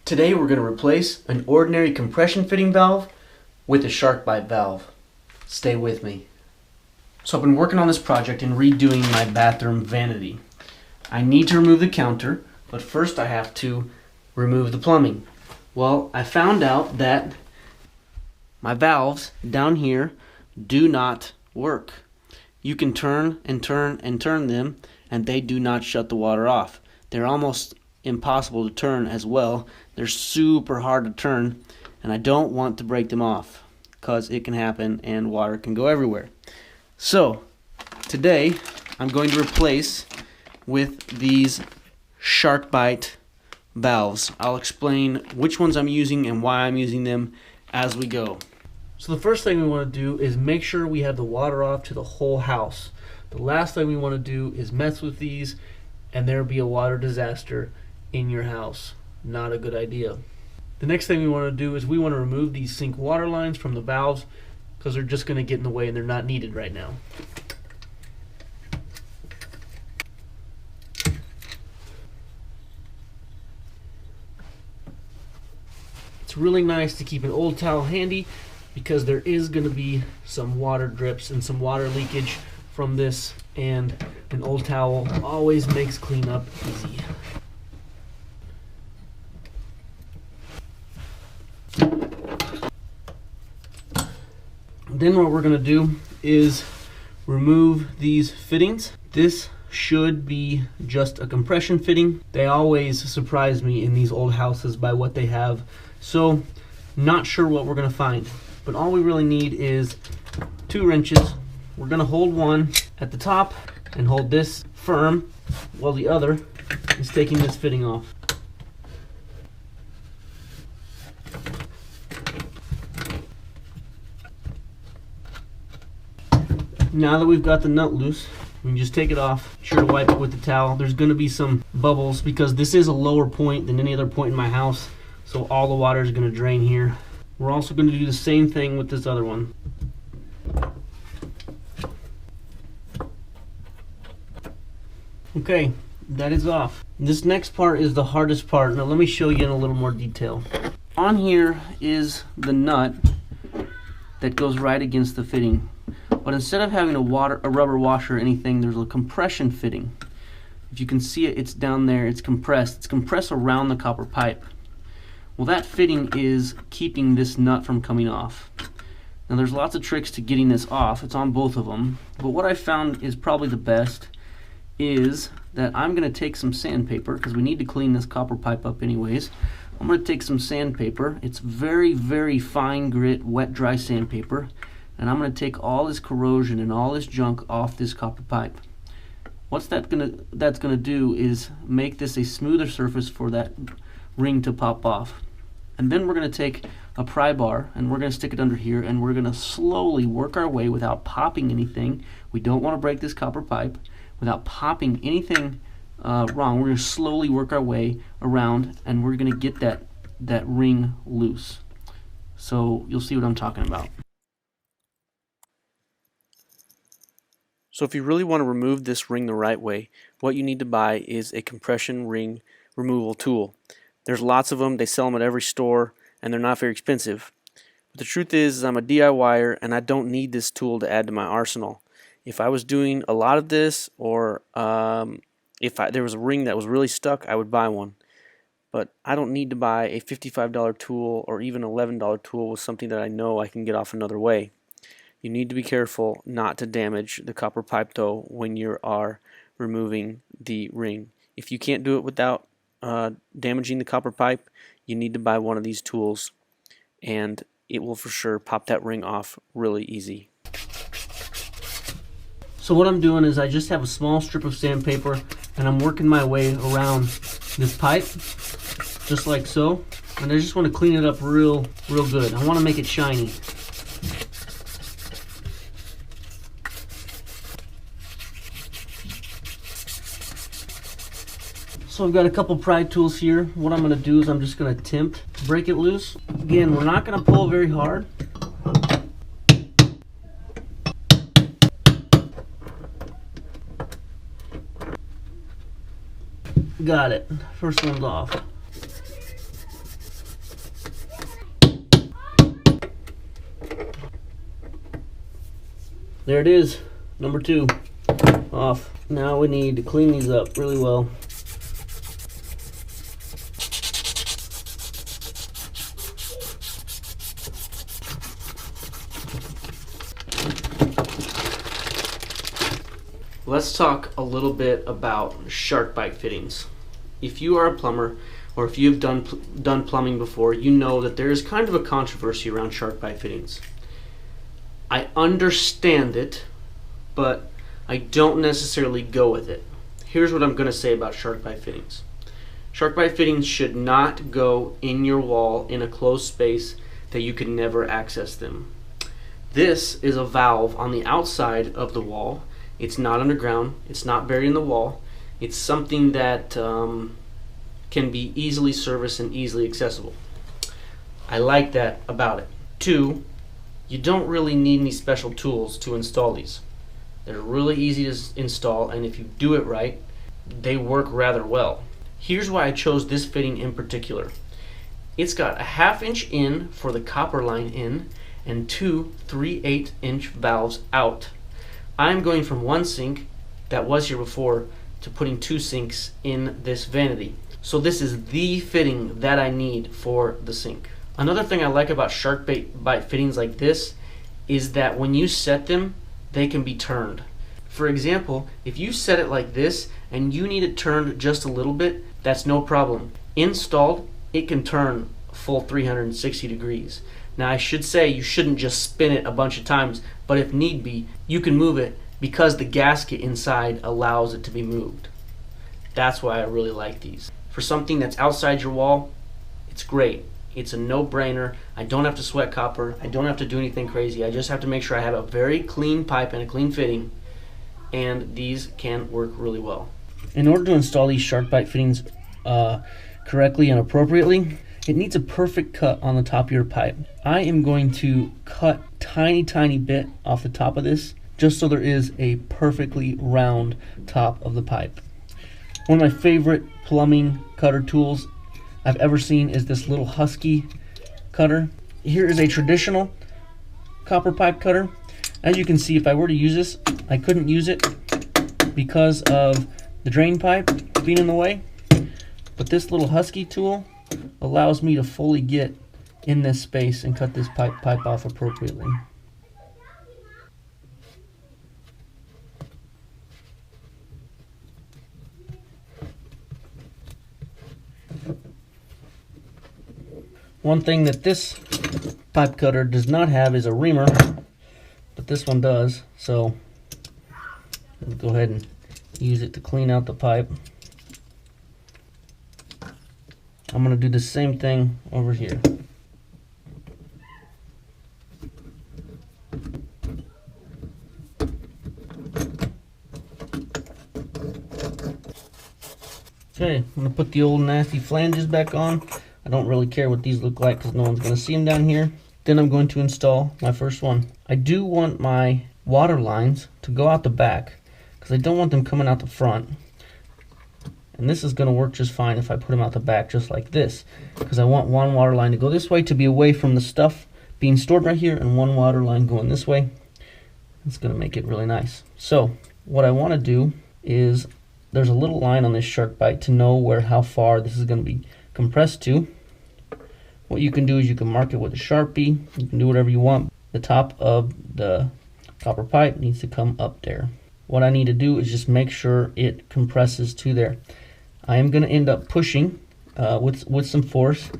Today we're going to replace an ordinary compression fitting valve with a SharkBite valve. Stay with me. So I've been working on this project and redoing my bathroom vanity. I need to remove the counter, but first I have to remove the plumbing. Well, I found out that my valves down here do not work. You can turn and turn and turn them, and they do not shut the water off. They're almost impossible to turn as well. They're super hard to turn, and I don't want to break them off because it can happen and water can go everywhere. So today I'm going to replace with these SharkBite valves. I'll explain which ones I'm using and why I'm using them as we go. So the first thing we want to do is make sure we have the water off to the whole house. The last thing we want to do is mess with these and there be a water disaster in your house. Not a good idea. The next thing we want to do is we want to remove these sink water lines from the valves because they're just going to get in the way and they're not needed right now. It's really nice to keep an old towel handy because there is going to be some water drips and some water leakage from this, and an old towel always makes cleanup easy. Then what we're going to do is remove these fittings. This should be just a compression fitting. They always surprise me in these old houses by what they have. So not sure what we're going to find, but all we really need is 2 wrenches. We're going to hold one at the top and hold this firm while the other is taking this fitting off. Now that we've got the nut loose, we can just take it off. Be sure to wipe it with the towel. There's going to be some bubbles because this is a lower point than any other point in my house, so all the water is going to drain here. We're also going to do the same thing with this other one. Okay, that is off. This next part is the hardest part. Now let me show you in a little more detail. On here is the nut that goes right against the fitting. But instead of having a rubber washer or anything, there's a compression fitting. If you can see it, it's down there, it's compressed. It's compressed around the copper pipe. Well, that fitting is keeping this nut from coming off. Now there's lots of tricks to getting this off. It's on both of them. But what I found is probably the best is that I'm going to take some sandpaper, because we need to clean this copper pipe up anyways. I'm going to take some sandpaper. It's very, very fine grit, wet, dry sandpaper. And I'm going to take all this corrosion and all this junk off this copper pipe. What's that's going to do is make this a smoother surface for that ring to pop off. And then we're going to take a pry bar and we're going to stick it under here, and we're going to slowly work our way without popping anything. We don't want to break this copper pipe. Without popping anything wrong, we're going to slowly work our way around, and we're going to get that ring loose. So you'll see what I'm talking about. So if you really want to remove this ring the right way, what you need to buy is a compression ring removal tool. There's lots of them. They sell them at every store, and they're not very expensive. But the truth is I'm a DIYer, and I don't need this tool to add to my arsenal. If I was doing a lot of this, or if there was a ring that was really stuck, I would buy one. But I don't need to buy a $55 tool or even $11 tool with something that I know I can get off another way. You need to be careful not to damage the copper pipe though when you are removing the ring. If you can't do it without damaging the copper pipe, you need to buy one of these tools, and it will for sure pop that ring off really easy. So what I'm doing is I just have a small strip of sandpaper and I'm working my way around this pipe, just like so. And I just want to clean it up real good. I want to make it shiny. So I've got a couple pry tools here. What I'm going to do is I'm just going to break it loose. Again, we're not going to pull very hard. Got it. First one's off. There it is, number 2 off. Now we need to clean these up really well. Let's talk a little bit about SharkBite fittings. If you are a plumber, or if you've done plumbing before, you know that there is kind of a controversy around SharkBite fittings. I understand it, but I don't necessarily go with it. Here's what I'm going to say about SharkBite fittings. SharkBite fittings should not go in your wall in a closed space that you can never access them. This is a valve on the outside of the wall. It's not underground. It's not buried in the wall. It's something that can be easily serviced and easily accessible. I like that about it. 2, you don't really need any special tools to install these. They're really easy to install, and if you do it right, they work rather well. Here's why I chose this fitting in particular. It's got a 1/2 inch in for the copper line in, and 2 3/8 inch valves out. I'm going from one sink that was here before to putting 2 sinks in this vanity. So this is the fitting that I need for the sink. Another thing I like about SharkBite fittings like this is that when you set them, they can be turned. For example, if you set it like this and you need it turned just a little bit, that's no problem. Installed, it can turn full 360 degrees. Now I should say you shouldn't just spin it a bunch of times, but if need be, you can move it because the gasket inside allows it to be moved. That's why I really like these. For something that's outside your wall, it's great. It's a no-brainer. I don't have to sweat copper. I don't have to do anything crazy. I just have to make sure I have a very clean pipe and a clean fitting, and these can work really well. In order to install these SharkBite fittings correctly and appropriately, it needs a perfect cut on the top of your pipe. I am going to cut tiny bit off the top of this just so there is a perfectly round top of the pipe. One of my favorite plumbing cutter tools I've ever seen is this little Husky cutter. Here is a traditional copper pipe cutter. As you can see, if I were to use this, I couldn't use it because of the drain pipe being in the way. But this little Husky tool allows me to fully get in this space and cut this pipe off appropriately. One thing that this pipe cutter does not have is a reamer, but this one does, so I'll go ahead and use it to clean out the pipe. I'm going to do the same thing over here. Okay, I'm going to put the old nasty flanges back on. I don't really care what these look like because no one's going to see them down here. Then I'm going to install my first one. I do want my water lines to go out the back because I don't want them coming out the front. And this is going to work just fine if I put them out the back just like this, because I want one water line to go this way to be away from the stuff being stored right here, and one water line going this way. It's going to make it really nice. So what I want to do is, there's a little line on this SharkBite to know how far this is going to be compressed to. What you can do is you can mark it with a Sharpie. You can do whatever you want. The top of the copper pipe needs to come up there. What I need to do is just make sure it compresses to there. I am going to end up pushing with some force,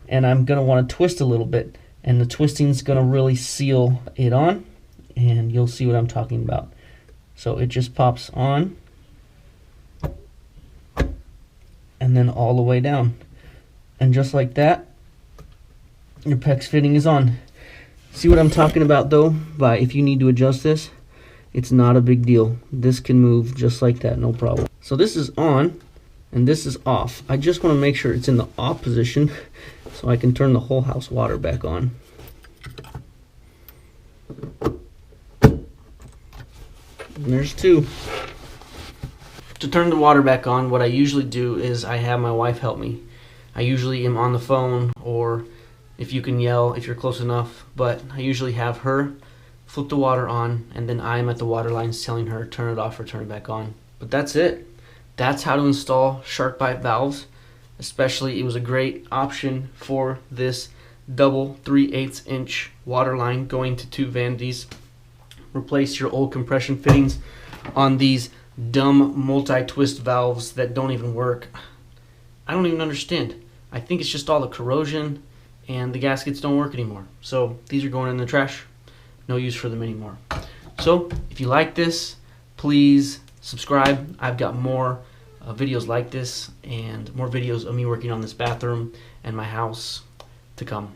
and I'm going to want to twist a little bit, and the twisting is going to really seal it on, and you'll see what I'm talking about. So it just pops on and then all the way down, and just like that, your PEX fitting is on. See what I'm talking about though? By if you need to adjust this, it's not a big deal. This can move just like that, no problem. So this is on and this is off. I just want to make sure it's in the off position so I can turn the whole house water back on. And there's two. To turn the water back on, what I usually do is I have my wife help me. I usually am on the phone, or if you can yell if you're close enough, but I usually have her flip the water on, and then I'm at the water lines telling her turn it off or turn it back on. But that's it. That's how to install SharkBite valves. Especially, it was a great option for this double 3/8 inch water line going to 2 vanities. Replace your old compression fittings on these dumb multi-twist valves that don't even work. I don't even understand. I think it's just all the corrosion and the gaskets don't work anymore. So these are going in the trash. No use for them anymore. So if you like this, please subscribe. I've got more videos like this and more videos of me working on this bathroom and my house to come.